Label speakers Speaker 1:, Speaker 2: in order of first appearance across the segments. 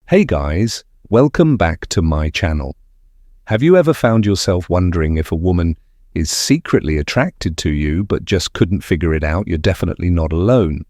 Speaker 1: Hey guys, welcome back to my channel. Have you ever found yourself wondering if a woman is secretly attracted to you but just couldn't figure it out? You're definitely not alone.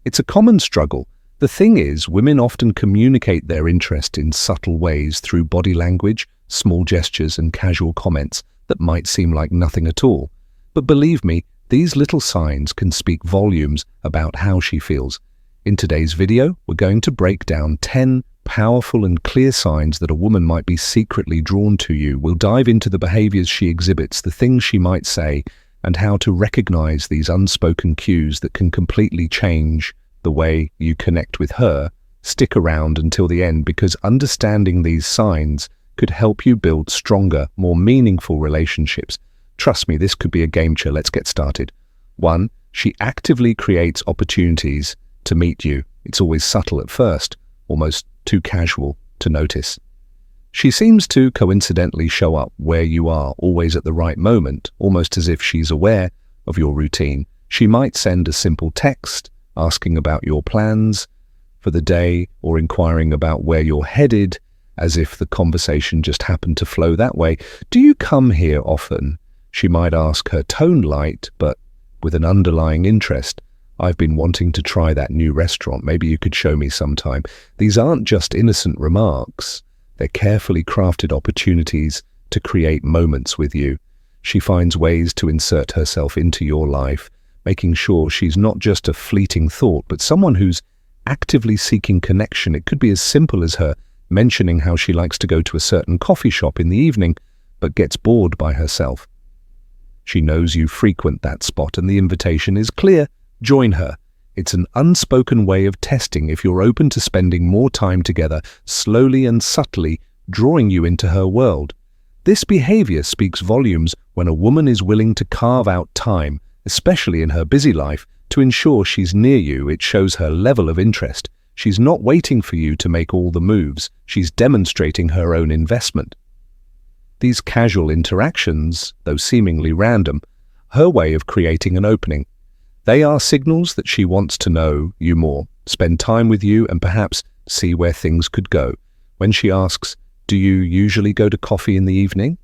Speaker 1: It's a common struggle. The thing is, women often communicate their interest in subtle ways through body language, small gestures and casual comments that might seem like nothing at all. But believe me, these little signs can speak volumes about how she feels. In today's video, we're going to break down 10 powerful and clear signs that a woman might be secretly drawn to you. We'll dive into the behaviors she exhibits, the things she might say, and how to recognize these unspoken cues that can completely change the way you connect with her. Stick around until the end, because understanding these signs could help you build stronger, more meaningful relationships. Trust me, this could be a game changer. Let's get started. 1. She actively creates opportunities to meet you. It's always subtle at first, almost too casual to notice. She seems to coincidentally show up where you are, always at the right moment, almost as if she's aware of your routine. She might send a simple text asking about your plans for the day or inquiring about where you're headed, as if the conversation just happened to flow that way. Do you come here often? She might ask, her tone light, but with an underlying interest. I've been wanting to try that new restaurant. Maybe you could show me sometime. These aren't just innocent remarks. They're carefully crafted opportunities to create moments with you. She finds ways to insert herself into your life, making sure she's not just a fleeting thought, but someone who's actively seeking connection. It could be as simple as her mentioning how she likes to go to a certain coffee shop in the evening, but gets bored by herself. She knows you frequent that spot, and the invitation is clear. Join her. It's an unspoken way of testing if you're open to spending more time together, slowly and subtly drawing you into her world. This behavior speaks volumes when a woman is willing to carve out time, especially in her busy life, to ensure she's near you. It shows her level of interest. She's not waiting for you to make all the moves. She's demonstrating her own investment. These casual interactions, though seemingly random, her way of creating an opening. They are signals that she wants to know you more, spend time with you, and perhaps see where things could go. When she asks, "Do you usually go to coffee in the evening?"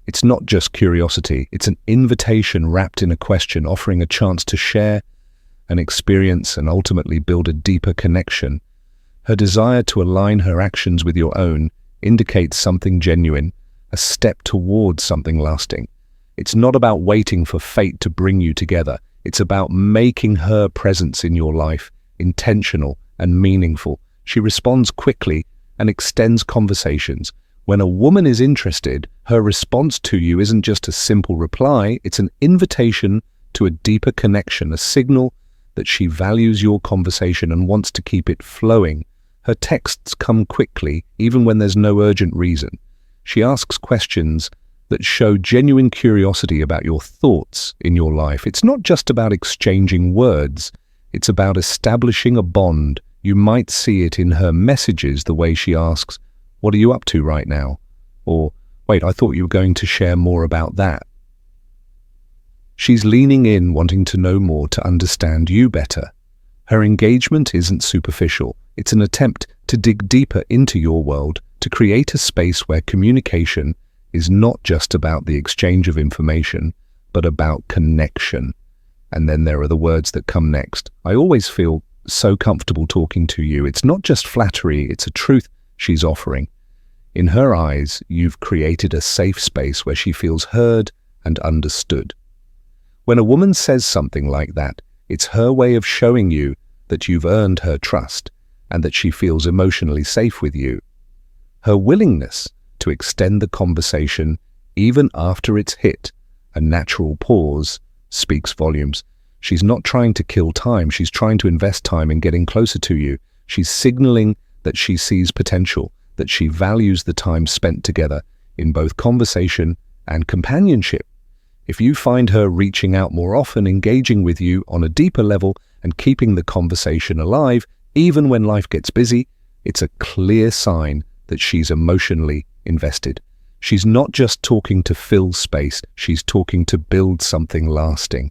Speaker 1: It's not just curiosity, it's an invitation wrapped in a question, offering a chance to share an experience and ultimately build a deeper connection. Her desire to align her actions with your own indicates something genuine, a step towards something lasting. It's not about waiting for fate to bring you together. It's about making her presence in your life intentional and meaningful. She responds quickly and extends conversations. When a woman is interested, her response to you isn't just a simple reply, it's an invitation to a deeper connection, a signal that she values your conversation and wants to keep it flowing. Her texts come quickly, even when there's no urgent reason. She asks questions that show genuine curiosity about your thoughts in your life. It's not just about exchanging words, it's about establishing a bond. You might see it in her messages, the way she asks, "What are you up to right now?" Or, "Wait, I thought you were going to share more about that." She's leaning in, wanting to know more, to understand you better. Her engagement isn't superficial. It's an attempt to dig deeper into your world, to create a space where communication is not just about the exchange of information, but about connection. And then there are the words that come next. "I always feel so comfortable talking to you." It's not just flattery, it's a truth she's offering. In her eyes, you've created a safe space where she feels heard and understood. When a woman says something like that, it's her way of showing you that you've earned her trust and that she feels emotionally safe with you. Her willingness to extend the conversation even after it's hit a natural pause speaks volumes. She's not trying to kill time, she's trying to invest time in getting closer to you. She's signaling that she sees potential, that she values the time spent together in both conversation and companionship. If you find her reaching out more often, engaging with you on a deeper level, and keeping the conversation alive, even when life gets busy, it's a clear sign that she's emotionally invested. She's not just talking to fill space, she's talking to build something lasting.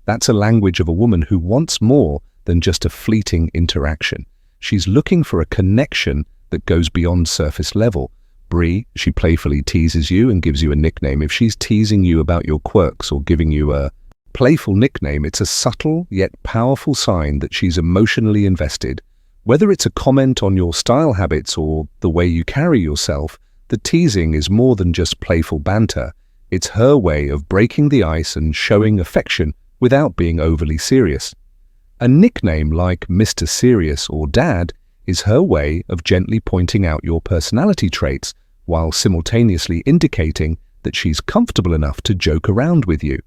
Speaker 1: That's a language of a woman who wants more than just a fleeting interaction. She's looking for a connection that goes beyond surface level. Bree, she playfully teases you and gives you a nickname. If she's teasing you about your quirks or giving you a playful nickname, it's a subtle yet powerful sign that she's emotionally invested. Whether it's a comment on your style habits or the way you carry yourself, the teasing is more than just playful banter. It's her way of breaking the ice and showing affection without being overly serious. A nickname like Mr. Serious or Dad is her way of gently pointing out your personality traits while simultaneously indicating that she's comfortable enough to joke around with you.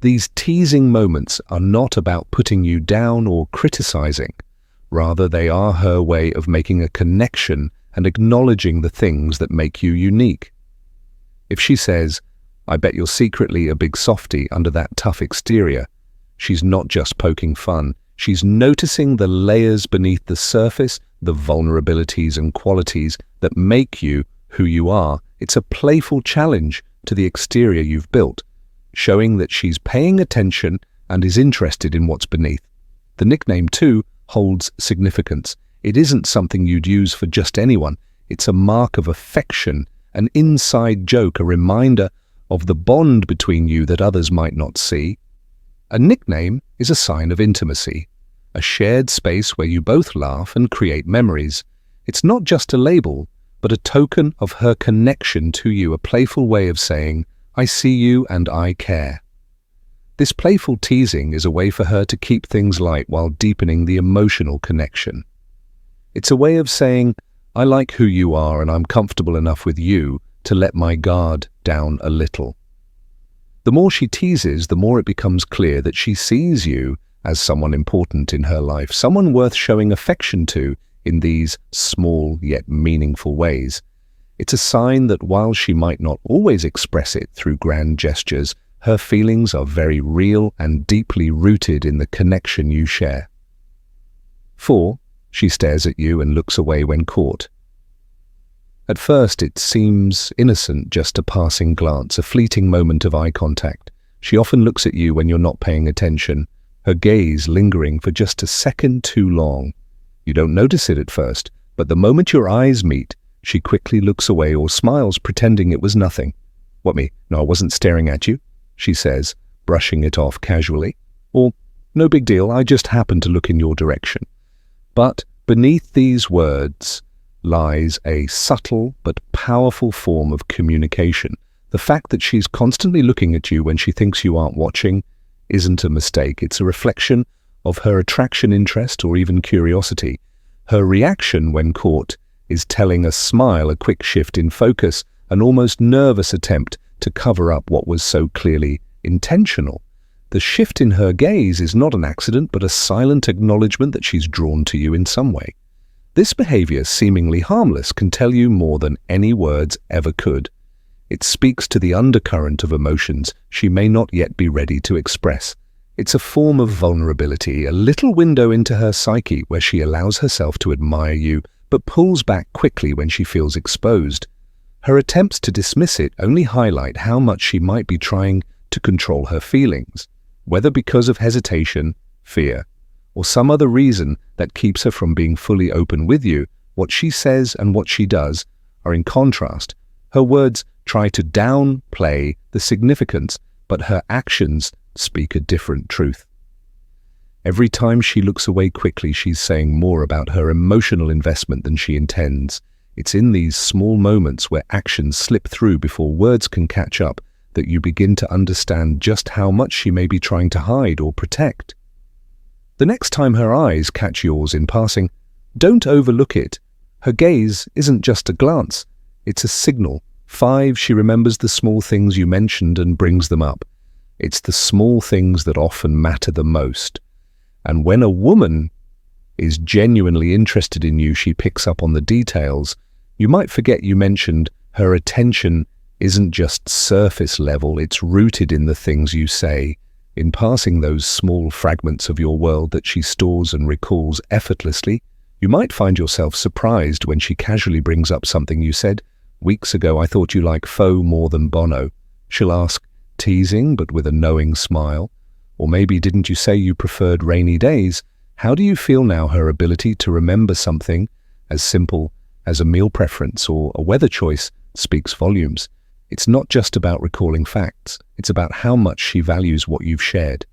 Speaker 1: These teasing moments are not about putting you down or criticizing. Rather, they are her way of making a connection and acknowledging the things that make you unique. If she says, "I bet you're secretly a big softie under that tough exterior," she's not just poking fun. She's noticing the layers beneath the surface, the vulnerabilities and qualities that make you who you are. It's a playful challenge to the exterior you've built, showing that she's paying attention and is interested in what's beneath. The nickname, too, holds significance. It isn't something you'd use for just anyone. It's a mark of affection, an inside joke, a reminder of the bond between you that others might not see. A nickname is a sign of intimacy, a shared space where you both laugh and create memories. It's not just a label, but a token of her connection to you, a playful way of saying, "I see you and I care." This playful teasing is a way for her to keep things light while deepening the emotional connection. It's a way of saying, "I like who you are and I'm comfortable enough with you to let my guard down a little." The more she teases, the more it becomes clear that she sees you as someone important in her life, someone worth showing affection to in these small yet meaningful ways. It's a sign that while she might not always express it through grand gestures, her feelings are very real and deeply rooted in the connection you share. 4. She stares at you and looks away when caught. At first, it seems innocent, just a passing glance, a fleeting moment of eye contact. She often looks at you when you're not paying attention, her gaze lingering for just a second too long. You don't notice it at first, but the moment your eyes meet, she quickly looks away or smiles, pretending it was nothing. "What, me? No, I wasn't staring at you," she says, brushing it off casually. Or, "No big deal, I just happened to look in your direction." But beneath these words lies a subtle but powerful form of communication. The fact that she's constantly looking at you when she thinks you aren't watching isn't a mistake. It's a reflection of her attraction, interest, or even curiosity. Her reaction when caught is telling, a smile, a quick shift in focus, an almost nervous attempt to cover up what was so clearly intentional. The shift in her gaze is not an accident, but a silent acknowledgement that she's drawn to you in some way. This behavior, seemingly harmless, can tell you more than any words ever could. It speaks to the undercurrent of emotions she may not yet be ready to express. It's a form of vulnerability, a little window into her psyche where she allows herself to admire you, but pulls back quickly when she feels exposed. Her attempts to dismiss it only highlight how much she might be trying to control her feelings, whether because of hesitation, fear, or some other reason that keeps her from being fully open with you. What she says and what she does are in contrast. Her words try to downplay the significance, but her actions speak a different truth. Every time she looks away quickly, she's saying more about her emotional investment than she intends. It's in these small moments where actions slip through before words can catch up that you begin to understand just how much she may be trying to hide or protect. The next time her eyes catch yours in passing, don't overlook it. Her gaze isn't just a glance, it's a signal. 5. She remembers the small things you mentioned and brings them up. It's the small things that often matter the most. And when a woman is genuinely interested in you, she picks up on the details. You might forget you mentioned her attention isn't just surface level, it's rooted in the things you say, in passing those small fragments of your world that she stores and recalls effortlessly. You might find yourself surprised when she casually brings up something you said. "Weeks ago, I thought you liked Faux more than Bono." She'll ask, teasing but with a knowing smile. Or maybe, "Didn't you say you preferred rainy days?" How do you feel now? Her ability to remember something as simple as a meal preference or a weather choice speaks volumes. It's not just about recalling facts, it's about how much she values what you've shared.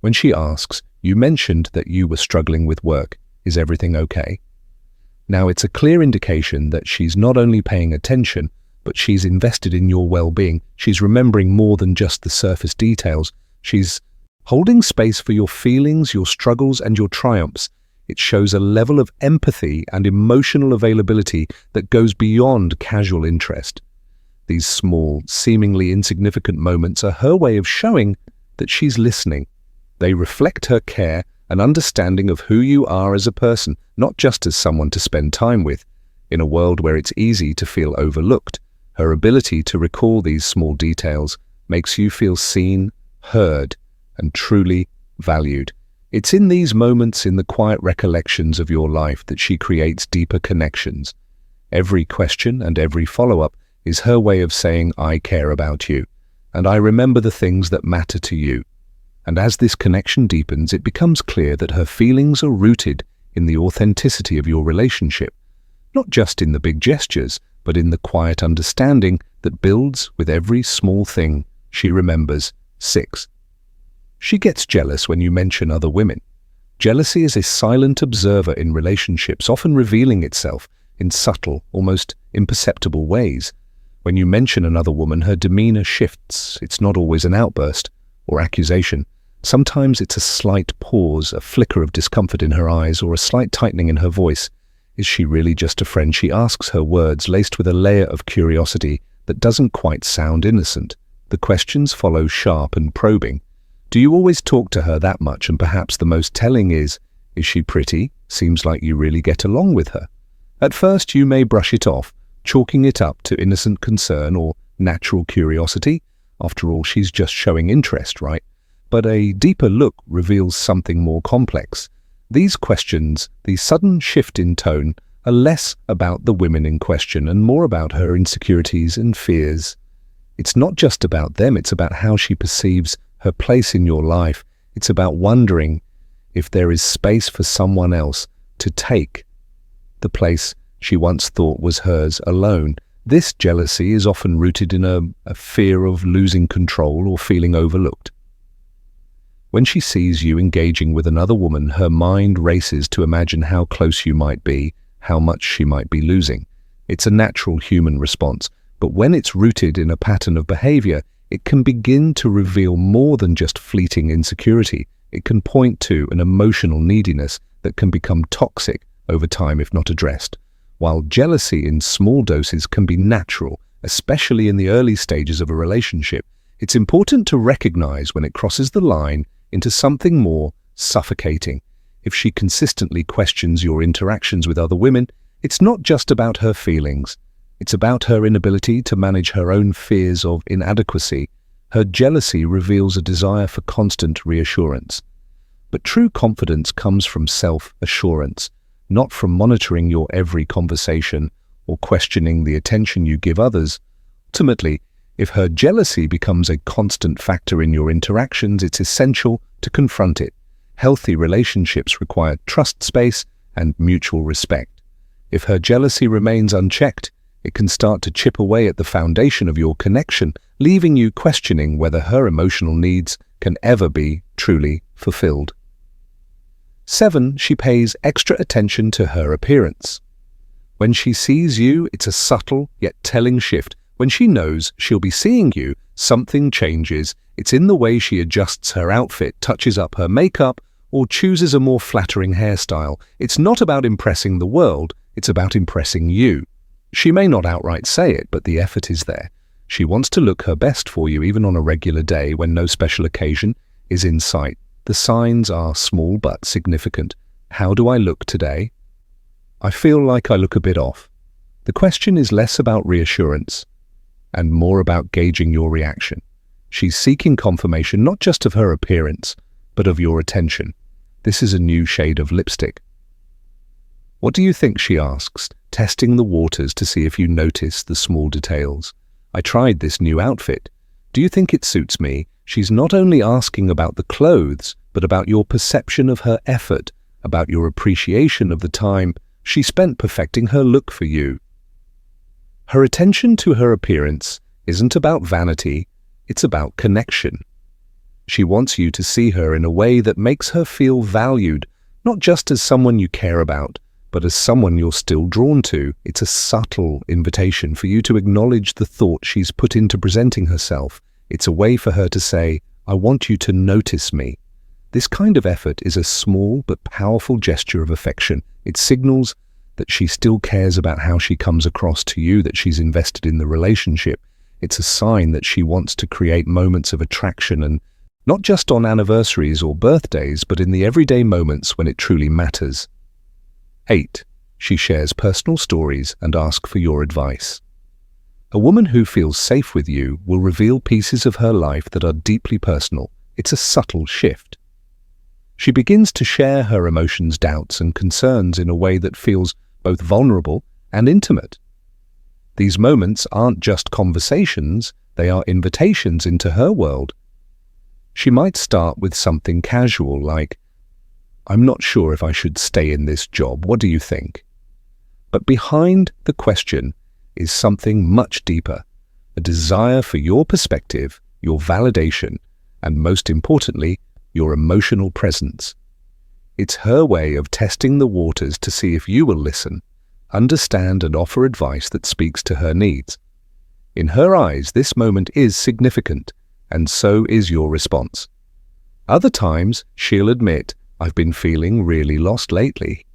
Speaker 1: When she asks, "You mentioned that you were struggling with work. Is everything okay?" Now, it's a clear indication that she's not only paying attention, but she's invested in your well-being. She's remembering more than just the surface details. She's holding space for your feelings, your struggles, and your triumphs. It shows a level of empathy and emotional availability that goes beyond casual interest. These small, seemingly insignificant moments are her way of showing that she's listening. They reflect her care and understanding of who you are as a person, not just as someone to spend time with. In a world where it's easy to feel overlooked, her ability to recall these small details makes you feel seen, heard, and truly valued. It's in these moments, in the quiet recollections of your life, that she creates deeper connections. Every question and every follow-up is her way of saying, "I care about you, and I remember the things that matter to you." And as this connection deepens, it becomes clear that her feelings are rooted in the authenticity of your relationship, not just in the big gestures, but in the quiet understanding that builds with every small thing she remembers. 6. She gets jealous when you mention other women. Jealousy is a silent observer in relationships, often revealing itself in subtle, almost imperceptible ways. When you mention another woman, her demeanor shifts. It's not always an outburst or accusation. Sometimes it's a slight pause, a flicker of discomfort in her eyes, or a slight tightening in her voice. Is she really just a friend? She asks, her words laced with a layer of curiosity that doesn't quite sound innocent. The questions follow sharp and probing. Do you always talk to her that much? And perhaps the most telling is she pretty? Seems like you really get along with her. At first you may brush it off, chalking it up to innocent concern or natural curiosity. After all, she's just showing interest, right? But a deeper look reveals something more complex. These questions, the sudden shift in tone, are less about the women in question and more about her insecurities and fears. It's not just about them, it's about how she perceives her place in your life. It's about wondering if there is space for someone else to take the place she once thought was hers alone. This jealousy is often rooted in a fear of losing control or feeling overlooked. When she sees you engaging with another woman, her mind races to imagine how close you might be, how much she might be losing. It's a natural human response, but when it's rooted in a pattern of behavior, it can begin to reveal more than just fleeting insecurity. It can point to an emotional neediness that can become toxic over time if not addressed. While jealousy in small doses can be natural, especially in the early stages of a relationship, it's important to recognize when it crosses the line into something more suffocating. If she consistently questions your interactions with other women, it's not just about her feelings. It's about her inability to manage her own fears of inadequacy. Her jealousy reveals a desire for constant reassurance. But true confidence comes from self-assurance, not from monitoring your every conversation or questioning the attention you give others. Ultimately, if her jealousy becomes a constant factor in your interactions, it's essential to confront it. Healthy relationships require trust space and mutual respect. If her jealousy remains unchecked, it can start to chip away at the foundation of your connection, leaving you questioning whether her emotional needs can ever be truly fulfilled. 7. She pays extra attention to her appearance. When she sees you, it's a subtle yet telling shift. When she knows she'll be seeing you, something changes. It's in the way she adjusts her outfit, touches up her makeup, or chooses a more flattering hairstyle. It's not about impressing the world, it's about impressing you. She may not outright say it, but the effort is there. She wants to look her best for you, even on a regular day when no special occasion is in sight. The signs are small but significant. How do I look today? I feel like I look a bit off. The question is less about reassurance and more about gauging your reaction. She's seeking confirmation not just of her appearance, but of your attention. This is a new shade of lipstick. What do you think, she asks, testing the waters to see if you notice the small details. I tried this new outfit. Do you think it suits me? She's not only asking about the clothes, but about your perception of her effort, about your appreciation of the time she spent perfecting her look for you. Her attention to her appearance isn't about vanity, it's about connection. She wants you to see her in a way that makes her feel valued, not just as someone you care about, but as someone you're still drawn to. It's a subtle invitation for you to acknowledge the thought she's put into presenting herself. It's a way for her to say, I want you to notice me. This kind of effort is a small but powerful gesture of affection. It signals that she still cares about how she comes across to you, that she's invested in the relationship. It's a sign that she wants to create moments of attraction, and not just on anniversaries or birthdays, but in the everyday moments when it truly matters. 8. She shares personal stories and asks for your advice. A woman who feels safe with you will reveal pieces of her life that are deeply personal. It's a subtle shift. She begins to share her emotions, doubts, and concerns in a way that feels both vulnerable and intimate. These moments aren't just conversations, they are invitations into her world. She might start with something casual like, I'm not sure if I should stay in this job, what do you think? But behind the question is something much deeper, a desire for your perspective, your validation, and most importantly, your emotional presence. It's her way of testing the waters to see if you will listen, understand, and offer advice that speaks to her needs. In her eyes, this moment is significant, and so is your response. Other times, she'll admit, I've been feeling really lost lately.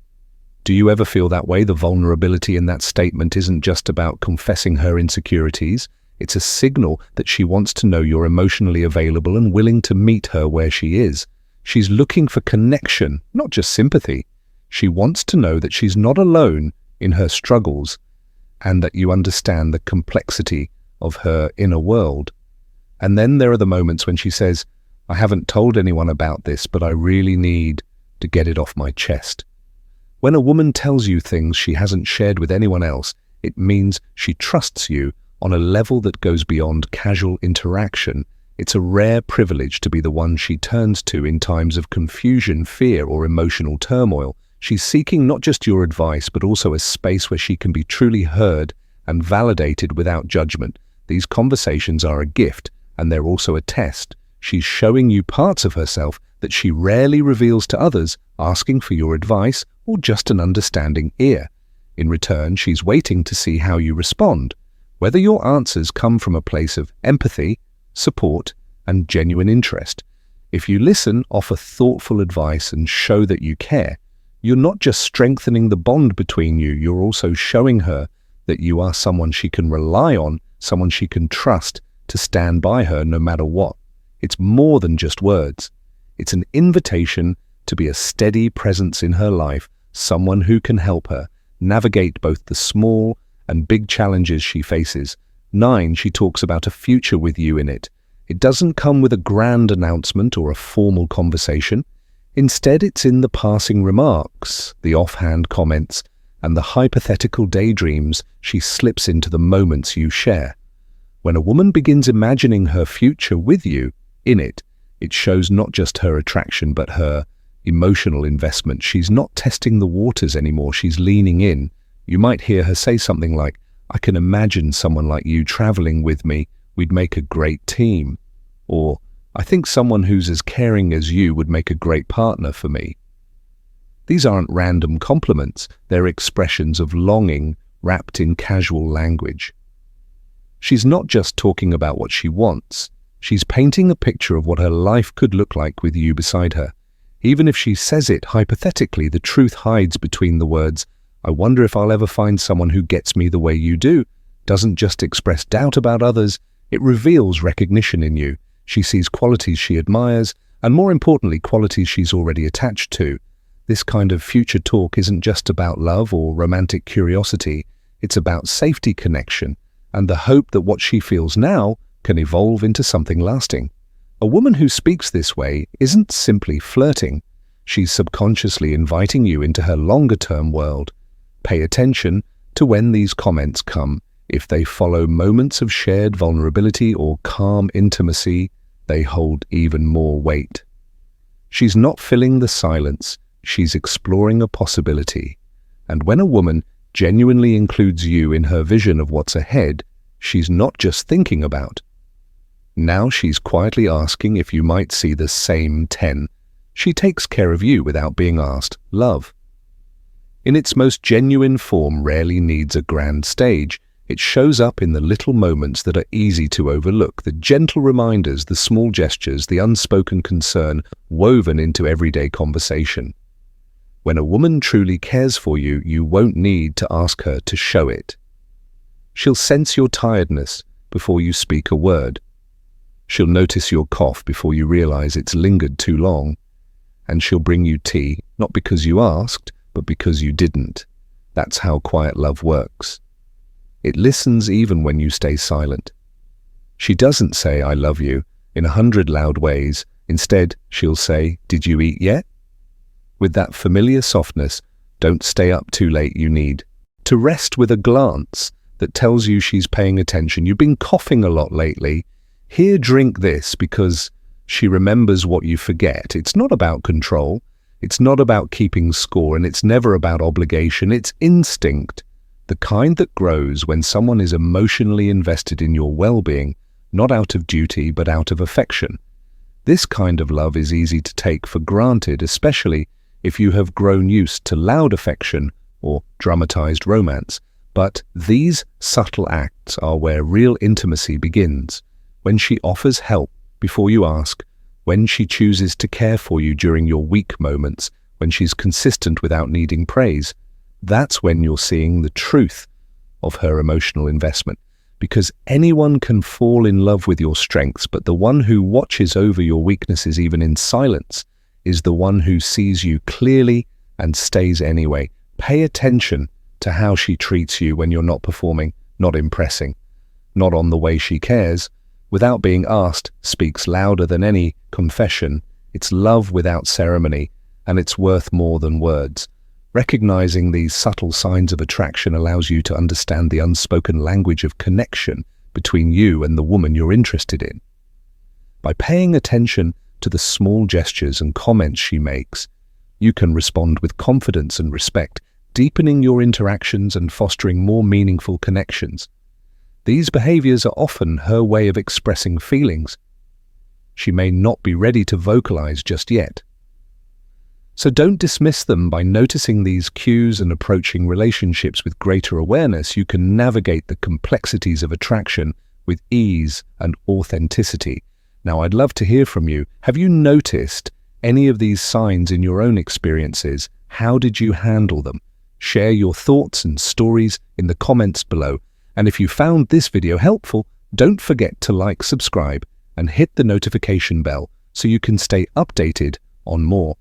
Speaker 1: Do you ever feel that way? The vulnerability in that statement isn't just about confessing her insecurities. It's a signal that she wants to know you're emotionally available and willing to meet her where she is. She's looking for connection, not just sympathy. She wants to know that she's not alone in her struggles and that you understand the complexity of her inner world. And then there are the moments when she says, I haven't told anyone about this, but I really need to get it off my chest. When a woman tells you things she hasn't shared with anyone else, it means she trusts you on a level that goes beyond casual interaction. It's a rare privilege to be the one she turns to in times of confusion, fear, or emotional turmoil. She's seeking not just your advice, but also a space where she can be truly heard and validated without judgment. These conversations are a gift, and they're also a test. She's showing you parts of herself that she rarely reveals to others, asking for your advice or just an understanding ear. In return, she's waiting to see how you respond, whether your answers come from a place of empathy, support, and genuine interest. If you listen, offer thoughtful advice, and show that you care, you're not just strengthening the bond between you, you're also showing her that you are someone she can rely on, someone she can trust to stand by her no matter what. It's more than just words. It's an invitation to be a steady presence in her life, someone who can help her navigate both the small and big challenges she faces. 9, she talks about a future with you in it. It doesn't come with a grand announcement or a formal conversation. Instead, it's in the passing remarks, the offhand comments, and the hypothetical daydreams she slips into the moments you share. When a woman begins imagining her future with you in it, it shows not just her attraction but her emotional investment. She's not testing the waters anymore, she's leaning in. You might hear her say something like, I can imagine someone like you traveling with me, we'd make a great team. Or, I think someone who's as caring as you would make a great partner for me. These aren't random compliments, they're expressions of longing wrapped in casual language. She's not just talking about what she wants, she's painting a picture of what her life could look like with you beside her. Even if she says it hypothetically, the truth hides between the words, I wonder if I'll ever find someone who gets me the way you do. Doesn't just express doubt about others, it reveals recognition in you. She sees qualities she admires, and more importantly, qualities she's already attached to. This kind of future talk isn't just about love or romantic curiosity, it's about safety, connection, and the hope that what she feels now can evolve into something lasting. A woman who speaks this way isn't simply flirting, she's subconsciously inviting you into her longer-term world. Pay attention to when these comments come. If they follow moments of shared vulnerability or calm intimacy, they hold even more weight. She's not filling the silence, she's exploring a possibility. And when a woman genuinely includes you in her vision of what's ahead, she's not just thinking about. Now she's quietly asking if you might see the same 10. She takes care of you without being asked. Love, in its most genuine form, rarely needs a grand stage. It shows up in the little moments that are easy to overlook, the gentle reminders, the small gestures, the unspoken concern woven into everyday conversation. When a woman truly cares for you, you won't need to ask her to show it. She'll sense your tiredness before you speak a word. She'll notice your cough before you realize it's lingered too long. And she'll bring you tea, not because you asked, but because you didn't. That's how quiet love works. It listens even when you stay silent. She doesn't say, "I love you," in 100 loud ways. Instead, she'll say, "Did you eat yet?" With that familiar softness, "Don't stay up too late, you need to rest," with a glance that tells you she's paying attention. "You've been coughing a lot lately. Here, drink this," because she remembers what you forget. It's not about control. It's not about keeping score, and it's never about obligation. It's instinct, the kind that grows when someone is emotionally invested in your well-being, not out of duty, but out of affection. This kind of love is easy to take for granted, especially if you have grown used to loud affection or dramatized romance. But these subtle acts are where real intimacy begins. When she offers help before you ask, when she chooses to care for you during your weak moments, when she's consistent without needing praise, that's when you're seeing the truth of her emotional investment. Because anyone can fall in love with your strengths, but the one who watches over your weaknesses even in silence is the one who sees you clearly and stays anyway. Pay attention to how she treats you when you're not performing, not impressing, not on the way she cares. Without being asked, speaks louder than any confession. It's love without ceremony, and it's worth more than words. Recognizing these subtle signs of attraction allows you to understand the unspoken language of connection between you and the woman you're interested in. By paying attention to the small gestures and comments she makes, you can respond with confidence and respect, deepening your interactions and fostering more meaningful connections. These behaviors are often her way of expressing feelings she may not be ready to vocalize just yet. So don't dismiss them. By noticing these cues and approaching relationships with greater awareness, you can navigate the complexities of attraction with ease and authenticity. Now, I'd love to hear from you. Have you noticed any of these signs in your own experiences? How did you handle them? Share your thoughts and stories in the comments below. And if you found this video helpful, don't forget to like, subscribe, and hit the notification bell so you can stay updated on more.